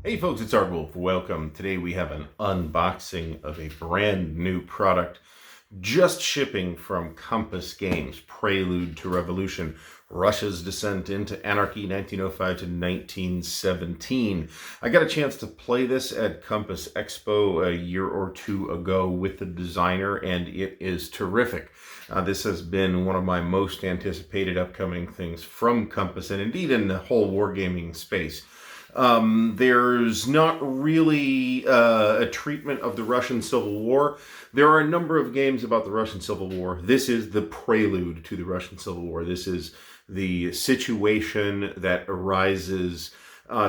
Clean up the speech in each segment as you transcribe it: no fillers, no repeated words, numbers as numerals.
Hey folks, it's Ardwulf. Welcome. Today we have an unboxing of a brand new product just shipping from Compass Games, Prelude to Revolution, Russia's Descent into Anarchy, 1905 to 1917. I got a chance to play this at Compass Expo a year or two ago with the designer, and it is terrific. This has been one of my most anticipated upcoming things from Compass, and indeed in the whole wargaming space. There's not really a treatment of the Russian Civil War. There are a number of games about the Russian Civil War. This is the prelude to the Russian Civil War. This is the situation that arises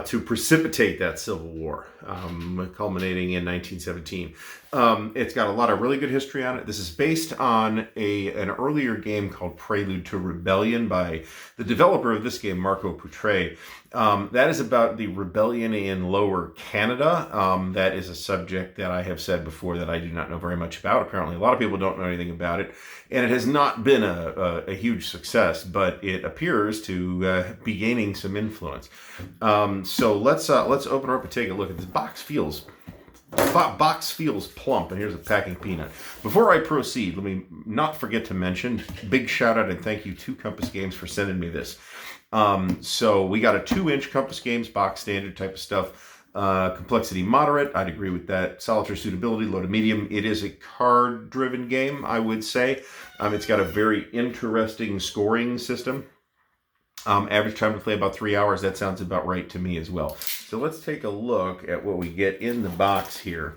to precipitate that Civil War, culminating in 1917. It's got a lot of really good history on it. This is based on an earlier game called Prelude to Rebellion by the developer of this game, Marco Poutre. That is about the rebellion in Lower Canada. That is a subject that I have said before that I do not know very much about. Apparently, a lot of people don't know anything about it, and it has not been a huge success, but it appears to be gaining some influence. So let's open her up and take a look at this. Box feels plump, and here's a packing peanut. Before I proceed, let me not forget to mention, big shout out and thank you to Compass Games for sending me this. So we got a 2-inch Compass Games box, standard type of stuff. Complexity moderate, I'd agree with that. Solitaire suitability, low to medium. It is a card-driven game, I would say. It's got a very interesting scoring system. Average time to play about 3 hours. That sounds about right to me as well. So let's take a look at what we get in the box here.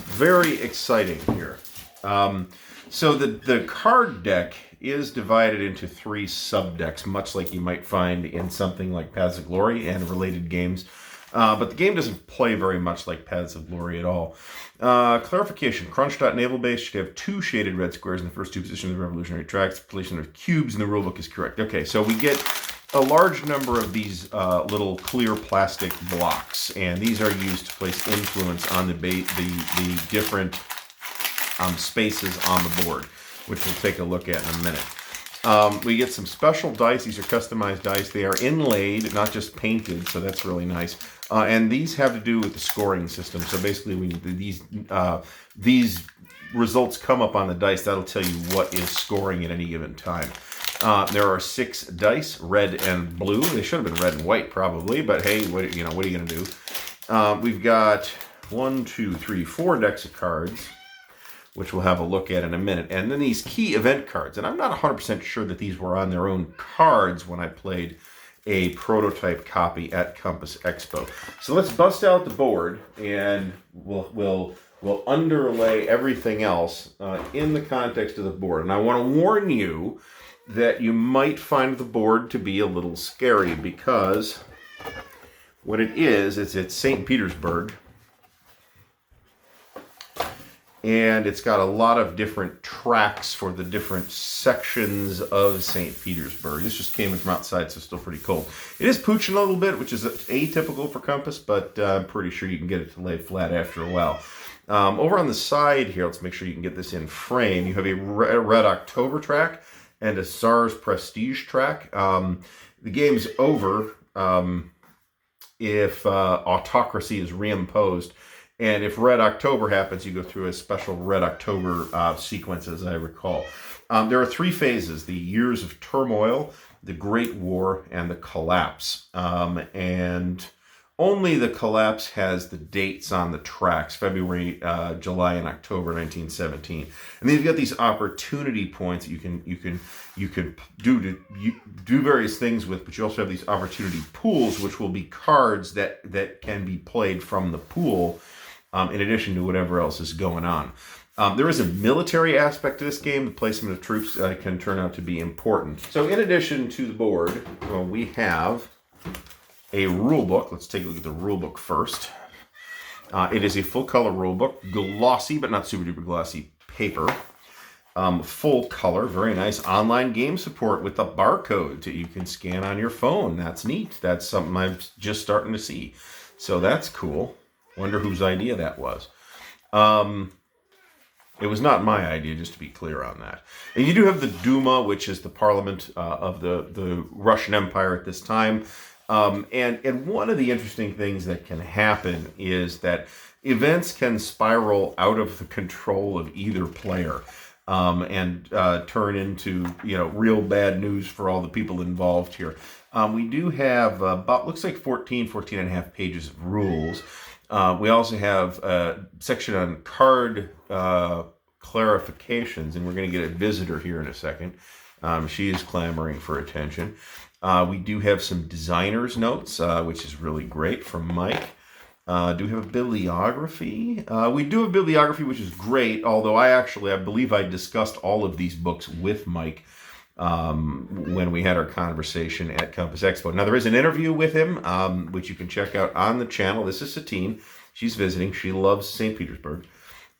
Very exciting here. So the card deck is divided into 3 sub-decks, much like you might find in something like Paths of Glory and related games. But the game doesn't play very much like Paths of Glory at all. Clarification. Crunch.naval base should have 2 shaded red squares in the first 2 positions of the revolutionary tracks. The position of cubes in the rulebook is correct. Okay, so we get a large number of these little clear plastic blocks, and these are used to place influence on the different spaces on the board, which we'll take a look at in a minute. We get some special dice. These are customized dice. They are inlaid, not just painted, so that's really nice. And these have to do with the scoring system. So basically, these results come up on the dice. That'll tell you what is scoring at any given time. There are 6 dice, red and blue. They should have been red and white, probably, but hey, what are you going to do? We've got 4 decks of cards, which we'll have a look at in a minute. And then these key event cards. And I'm not 100% sure that these were on their own cards when I played a prototype copy at Compass Expo. So let's bust out the board, and we'll underlay everything else in the context of the board. And I want to warn you that you might find the board to be a little scary, because what it is it's St. Petersburg. And it's got a lot of different tracks for the different sections of St. Petersburg. This just came in from outside, so it's still pretty cold. It is pooching a little bit, which is atypical for Compass, but I'm pretty sure you can get it to lay flat after a while. Over on the side here, let's make sure you can get this in frame. You have a Red October track and a Tsar's Prestige track. The game's over if autocracy is reimposed. And if Red October happens, you go through a special Red October sequence, as I recall. There are 3 phases: the years of turmoil, the Great War, and the collapse. And only the collapse has the dates on the tracks: February, July, and October 1917. And then you've got these opportunity points that you can do various things with, but you also have these opportunity pools, which will be cards that can be played from the pool. In addition to whatever else is going on. There is a military aspect to this game. The placement of troops can turn out to be important. So in addition to the board, we have a rule book. Let's take a look at the rule book first. It is a full color rule book, glossy but not super duper glossy paper. Full color, very nice. Online game support with a barcode that you can scan on your phone. That's neat. That's something I'm just starting to see. So that's cool. Wonder whose idea that was. It was not my idea, just to be clear on that. And you do have the Duma, which is the parliament of the Russian Empire at this time. And one of the interesting things that can happen is that events can spiral out of the control of either player and turn into, real bad news for all the people involved here. We do have about, looks like 14 and a half pages of rules. We also have a section on card clarifications, and we're going to get a visitor here in a second. She is clamoring for attention. We do have some designer's notes, which is really great, from Mike. Do we have a bibliography? We do have a bibliography, which is great, although I believe I discussed all of these books with Mike when we had our conversation at Compass Expo. Now, there is an interview with him, which you can check out on the channel. This is Satine. She's visiting. She loves St. Petersburg.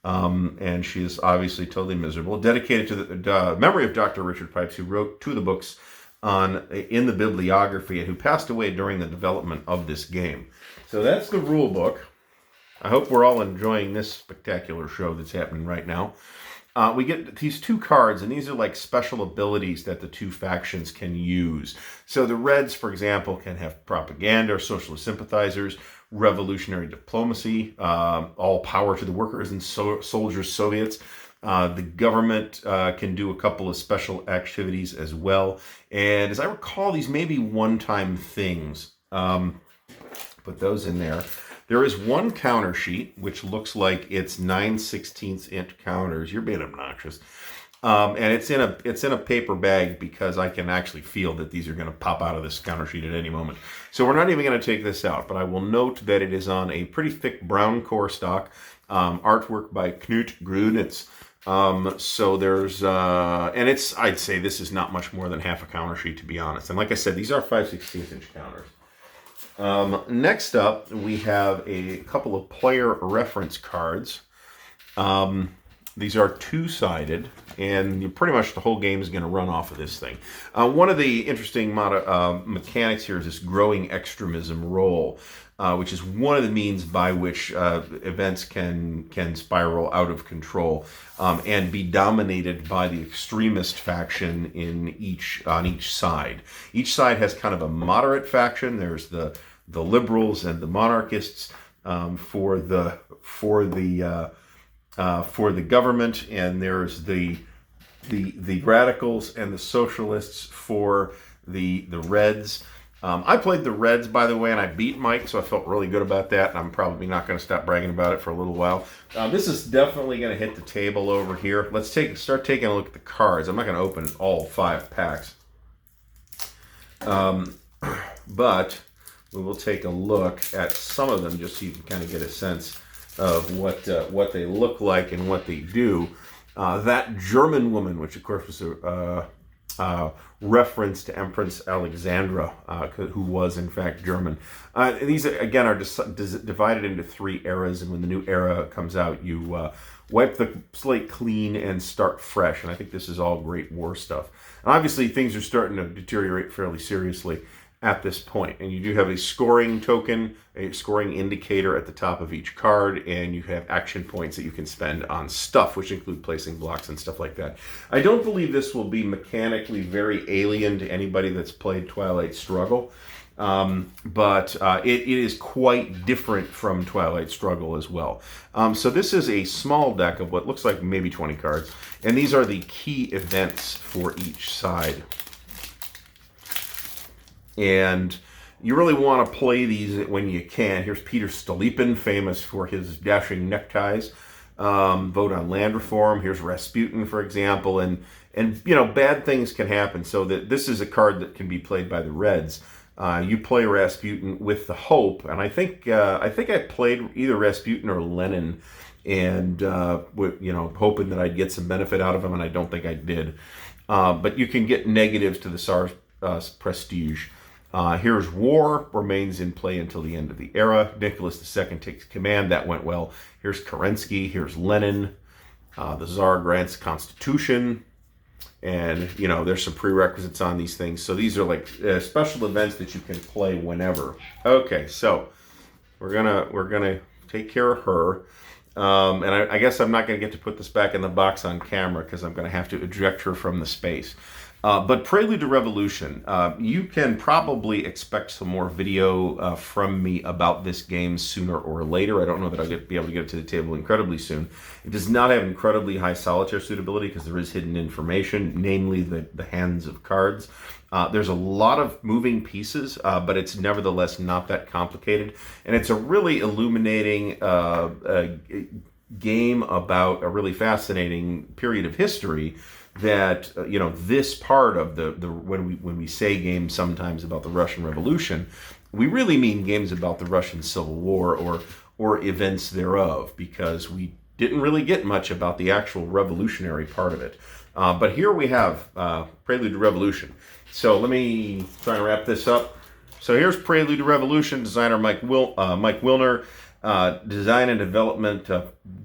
And she is obviously totally miserable. Dedicated to the memory of Dr. Richard Pipes, who wrote 2 of the books in the bibliography and who passed away during the development of this game. So that's the rule book. I hope we're all enjoying this spectacular show that's happening right now. We get these 2 cards, and these are like special abilities that the 2 factions can use. So the Reds, for example, can have propaganda, socialist sympathizers, revolutionary diplomacy, all power to the workers and soldiers, Soviets. The government can do a couple of special activities as well. And as I recall, these may be one-time things. Put those in there. There is one counter sheet, which looks like it's 9/16 inch counters. You're being obnoxious. And it's in a paper bag because I can actually feel that these are going to pop out of this counter sheet at any moment. So we're not even going to take this out, but I will note that it is on a pretty thick brown core stock, artwork by Knut Grunitz. So there's, and I'd say this is not much more than half a counter sheet, to be honest. And like I said, these are 5/16 inch counters. Next up, we have a couple of player reference cards. These are 2-sided, and pretty much the whole game is going to run off of this thing. One of the interesting mechanics here is this growing extremism role, which is one of the means by which events can spiral out of control and be dominated by the extremist faction on each side. Each side has kind of a moderate faction. There's the liberals and the monarchists for the government, and there's the radicals and the socialists for the Reds. I played the Reds, by the way, and I beat Mike, so I felt really good about that, and I'm probably not going to stop bragging about it for a little while. This is definitely going to hit the table over here. Let's start taking a look at the cards. I'm not going to open all 5 packs, but we will take a look at some of them just so you can kind of get a sense of what they look like and what they do. That German woman, which of course was a reference to Empress Alexandra, who was in fact German. These again are divided into 3 eras, and when the new era comes out, you wipe the slate clean and start fresh. And I think this is all great war stuff. And obviously, things are starting to deteriorate fairly seriously at this point. And you do have a scoring token, a scoring indicator at the top of each card, and you have action points that you can spend on stuff, which include placing blocks and stuff like that. I don't believe this will be mechanically very alien to anybody that's played Twilight Struggle, but it is quite different from Twilight Struggle as well. So this is a small deck of what looks like maybe 20 cards, and these are the key events for each side. And you really want to play these when you can. Here's Peter Stolypin, famous for his dashing neckties. Vote on land reform. Here's Rasputin, for example. And bad things can happen. So that this is a card that can be played by the Reds. You play Rasputin with the hope, and I think I played either Rasputin or Lenin, and hoping that I'd get some benefit out of him, and I don't think I did. But you can get negatives to the Tsar's prestige. Here's War, remains in play until the end of the era. Nicholas II takes command. That went well. Here's Kerensky. Here's Lenin. The Tsar grants Constitution. And, there's some prerequisites on these things. So these are like special events that you can play whenever. Okay, so we're gonna take care of her. And I guess I'm not going to get to put this back in the box on camera because I'm going to have to eject her from the space. But Prelude to Revolution, you can probably expect some more video from me about this game sooner or later. I don't know that I'll be able to get it to the table incredibly soon. It does not have incredibly high solitaire suitability because there is hidden information, namely the hands of cards. There's a lot of moving pieces, but it's nevertheless not that complicated. And it's a really illuminating game about a really fascinating period of history that this part of the when we say games sometimes about the Russian Revolution, we really mean games about the Russian Civil War or events thereof, because we didn't really get much about the actual revolutionary part of it. But here we have Prelude to Revolution. So let me try and wrap this up. So here's Prelude to Revolution, designer Mike Wilner. Design and development,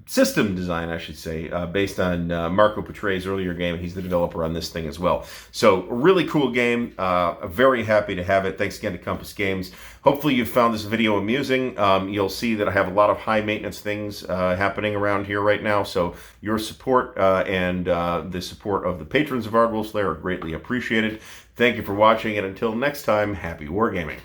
system design, I should say, based on Marco Petre's earlier game. He's the developer on this thing as well. So, a really cool game. Very happy to have it. Thanks again to Compass Games. Hopefully you found this video amusing. You'll see that I have a lot of high maintenance things happening around here right now. So, your support and the support of the patrons of Ardwulf Lair are greatly appreciated. Thank you for watching, and until next time, happy wargaming.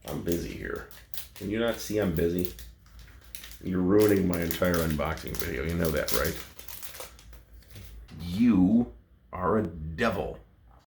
I'm busy here. Can you not see I'm busy? You're ruining my entire unboxing video. You know that, right? You are a devil.